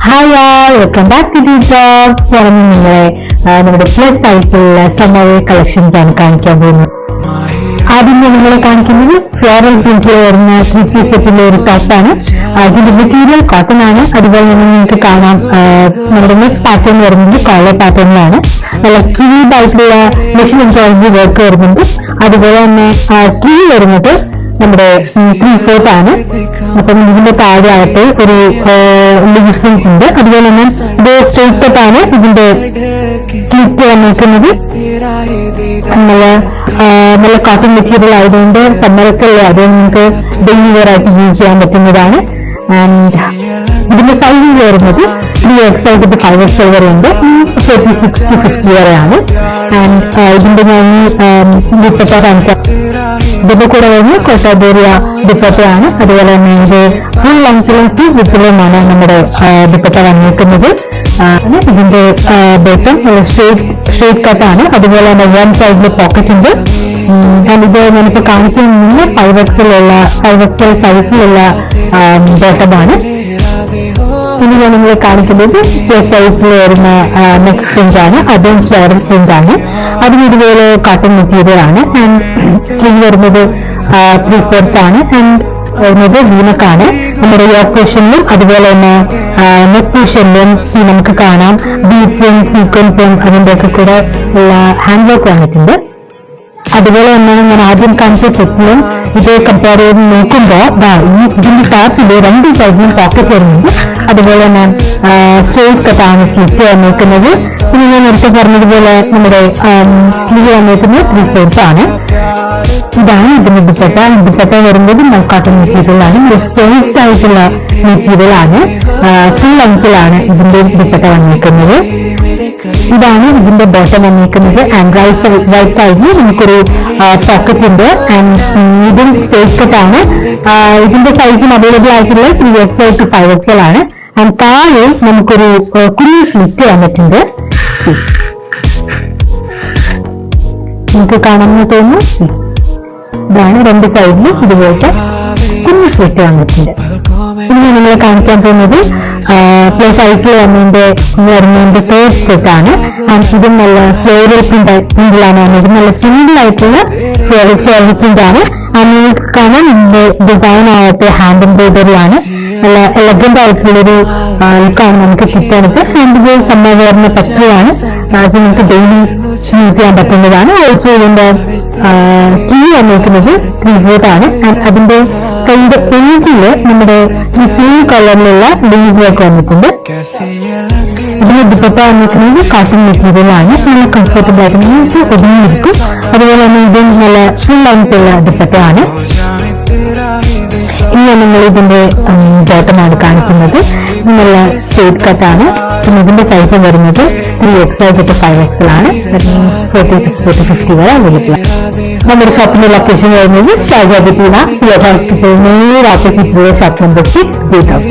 Hi all, welcome back to tea talks. ഞാൻ നിങ്ങളെ നമ്മുടെ പ്ലസ് സൈസിലുള്ള സമ്മർ കളക്ഷൻസ് ആണ് കാണിക്കാൻ പോകുന്നത്. ആദ്യം ഞാൻ നിങ്ങളെ കാണിക്കുന്നത് ഫ്ലോറൽ പ്രിന്റിൽ വരുന്ന 3-piece സെറ്റിലെ ഒരു ടോപ്പാണ്. ഇതിന്റെ മെറ്റീരിയൽ കോട്ടൺ ആണ്. അതുപോലെ തന്നെ നിങ്ങൾക്ക് കാണാം നമ്മുടെ നെക്ക് പാറ്റേൺ വരുന്നത് കോളർ പാറ്റേണിലാണ്. നല്ല ക്യൂബ് ആയിട്ടുള്ള മെഷീൻ എംബ്രോയിഡറി വർക്ക് വരുന്നുണ്ട്. അതുപോലെ തന്നെ സ്ലീവ് വരുന്നത് നമ്മുടെ 3/4 ആണ്. അപ്പം ഇതിന്റെ താഴെയായിട്ട് ഒരു ലീഫും ഉണ്ട്. അതുപോലെ തന്നെ ഇത് സ്ട്രെയിറ്റ് കട്ട് ആണ്. ഇതിന്റെ സ്ലിറ്റ് വന്നിരിക്കുന്നത് നല്ല കോട്ടൺ മെറ്റീരിയൽ ആയതുകൊണ്ട് സമ്മറൊക്കെ അതുകൊണ്ട് നമുക്ക് ഡെയിലി വെയർ ആയിട്ട് യൂസ് ചെയ്യാൻ പറ്റുന്നതാണ്. ആൻഡ് ഇതിന്റെ സൈസ് വരുന്നത് 3XL to 5XL വരെ ഉണ്ട്. 46 to 50 വരെയാണ്. ആൻഡ് ഇതിന്റെ ഞാൻ ദുപ്പട്ട കാണിക്കാം. ഇതിന്റെ കൂടെ വരുന്നത് കൊട്ടാബേരിയ ദുപ്പട്ടയാണ്. അതുപോലെ തന്നെ ഇത് ഫുൾ ലെങ്ത്തിലും ഫുൾ വിത്തിലുമാണ് നമ്മുടെ ദുപ്പട്ട വന്നിരിക്കുന്നത്. ഇതിന്റെ ബോട്ടം സ്ട്രേറ്റ് കട്ടാണ്. അതുപോലെ തന്നെ വൺ സൈഡിൽ പോക്കറ്റ് ഉണ്ട്. ഇത് ഞാനിപ്പോ കാണിക്കുന്ന 5XL സൈസിലുള്ള ബോട്ടമാണ്. ഇനി ഞാൻ നിങ്ങളെ കാണിക്കുന്നത് പ്ലസ് സൈസിൽ വരുന്ന നെക്സ്റ്റ് പ്രിന്റ് ആണ്. അതും ഫ്ലോറൽ പ്രിന്റ് ആണ്. അതും ഇതുപോലെ കോട്ടൺ മെറ്റീരിയൽ ആണ്. ആൻഡ് സ്ലീവ് വരുന്നത് 3/4 ആണ്. ആൻഡ് വരുന്നത് വീനക്കാണ്. നമ്മുടെ യോക്ക് പോർഷനിലും അതുപോലെ തന്നെ നെക്ക് പോർഷനിലും നമുക്ക് കാണാം ബീഡ്സും സീക്വൻസും അതിന്റെ ഒക്കെ കൂടെ ഉള്ള ഹാൻഡ് വർക്ക് വന്നിട്ടുണ്ട്. അതുപോലെ തന്നെ ഞാൻ ആദ്യം കാണിച്ച സെറ്റിലും ഇത് കമ്പയർ ചെയ്ത് നോക്കുമ്പോൾ ഇതിന്റെ ടോപ്പില് രണ്ട് സൈഡിലും പോക്കറ്റ് വരുന്നുണ്ട്. അതുപോലെ തന്നെ സ്ട്രെയിറ്റ് കട്ടാണ് സ്ലിറ്റ് വന്നിരിക്കുന്നത്. പിന്നെ ഞാൻ നേരത്തെ പറഞ്ഞതുപോലെ നമ്മുടെ സ്ലീവ് വന്നിരിക്കുന്നത് 3/4 ആണ്. ഇതാണ് ഇതിന്റെ ദുപ്പട്ട വരുന്നത് കോട്ടൺ മെറ്റീരിയൽ ആണ്. സോഫ്റ്റ് ആയിട്ടുള്ള മെറ്റീരിയൽ ആണ്. ഫുൾ ലെങ്ത്തിലാണ് ഇതിന്റെ ദുപ്പട്ട വന്നിരിക്കുന്നത്. ഇതാണ് ഇതിന്റെ ബോട്ടം വന്നിരിക്കുന്നത്. ആൻഡ് റൈറ്റ് സൈഡിൽ നമുക്കൊരു പോക്കറ്റ് ഉണ്ട്. ആൻഡ് ഇതും സ്ട്രെയിറ്റ് കട്ട് ആണ്. ഇതിന്റെ സൈസും അവൈലബിൾ ആയിട്ടുള്ള 3XL to 5XL ആണ്. ആൻഡ് താഴെ നമുക്കൊരു കുഞ്ഞു സ്ലിറ്റ് വന്നിട്ടുണ്ട്. നമുക്ക് കാണാമെന്ന് തോന്നുന്നു. ഇതാണ് രണ്ട് സൈഡിലും ഇതുപോലത്തെ കുഞ്ഞു സ്ലിറ്റ് വന്നിട്ടുണ്ട്. ഇനി നമ്മൾ കാണിക്കാൻ പോകുന്നത് പ്ലസ് സൈസിൽ വരുന്നതിന്റെ തേർഡ് സെറ്റ് ആണ്. ഇതും നല്ല ഫ്ലോറൽ പ്രിന്റിലാണ് വന്നത്. നല്ല സിമ്പിൾ ആയിട്ടുള്ള ഫ്ലോറൽ പ്രിന്റ് ആണ്. നിങ്ങൾക്ക് കാണാം ഇതിന്റെ ഡിസൈൻ ആയിട്ട് ഹാൻഡ് എംബ്രോയിഡറി ആണ്. നല്ല എലഗന്റ് ആയിട്ടുള്ളൊരു ലുക്കാണ് നമുക്ക് കിട്ടുന്നത്. ഹാൻഡ് സമ്മർ വെയറിന് പറ്റിയതാണ്. നമുക്ക് ഡെയിലി യൂസ് ചെയ്യാൻ പറ്റുന്നതാണ്. ഓൾസോ ഇതിന്റെ സ്ലീവ് വന്നിരിക്കുന്നത് 3/4 ആണ്. അതിന്റെ കൈയുടെ എൻജില് നമ്മുടെ സെയിം കളറിലുള്ള ലീസ് വർക്ക് വന്നിട്ടുണ്ട്. ഇതിന് ദുപ്പട്ട വന്നിരിക്കുന്നത് കോട്ടൺ മെറ്റീരിയൽ ആണ്. നല്ല കംഫർട്ടബിൾ ആയിട്ട് നിങ്ങൾക്ക് ഒതുങ്ങിയിരിക്കും. അതുപോലെ തന്നെ ഇതും നല്ല ഫുൾ ലെങ്ത്തുള്ള ദുപ്പട്ടയാണ്. ഇനി നമ്മൾ ഇതിന്റെ ബോട്ടമാണ് കാണിക്കുന്നത്. നല്ല സ്ട്രെയിറ്റ് കട്ടാണ്. പിന്നെ ഇതിന്റെ സൈസ് വരുന്നത് 3XL to 5XL ആണ്. 46 to 50 വരെ അവൈലബിൾ. നമ്മുടെ ഷോപ്പിന്റെ ലൊക്കേഷൻ വരുന്നത് ഷാജാബിറ്റീന സിലോ ഹോസ്പിറ്റൽ നേരെ ഓപ്പോസിറ്റിലുള്ള ഷോപ്പ് നമ്പർ 6 ഡേറ്റ് ഓഫ്